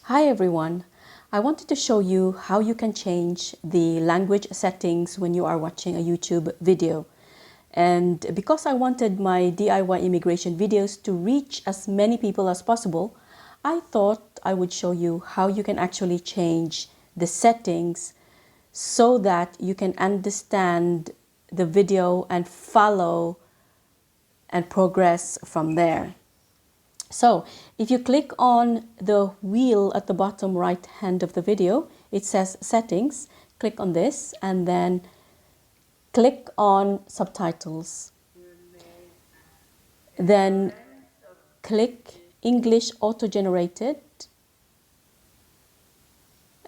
Hi everyone. I wanted to show you how you can change the language settings when you are watching a YouTube video. And because I wanted my DIY immigration videos to reach as many people as possible, I thought I would show you how you can actually change the settings so that you can understand the video and follow and progress from there. So if you click on the wheel at the bottom right hand of the video, it says settings. Click on this and then click on subtitles. Then click English auto-generated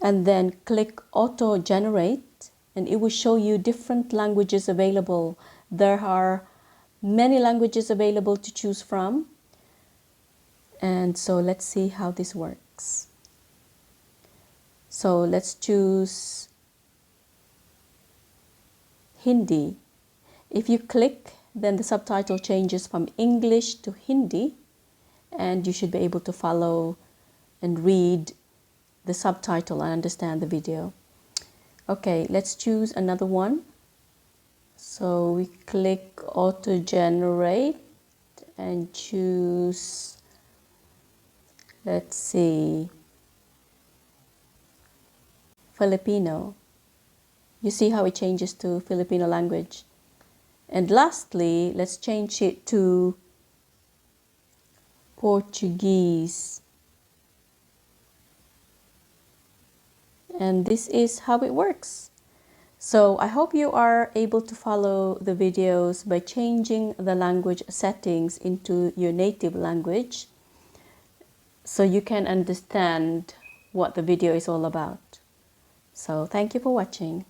and then click auto-generate and it will show you different languages available. There are many languages available to choose from. And so let's see how this works. So let's choose Hindi. If you click, then the subtitle changes from English to Hindi, and you should be able to follow and read the subtitle and understand the video. Okay, let's choose another one. So we click auto generate and choose, let's see, Filipino. You see how it changes to Filipino language. And lastly, let's change it to Portuguese. And this is how it works. So I hope you are able to follow the videos by changing the language settings into your native language so you can understand what the video is all about. So thank you for watching.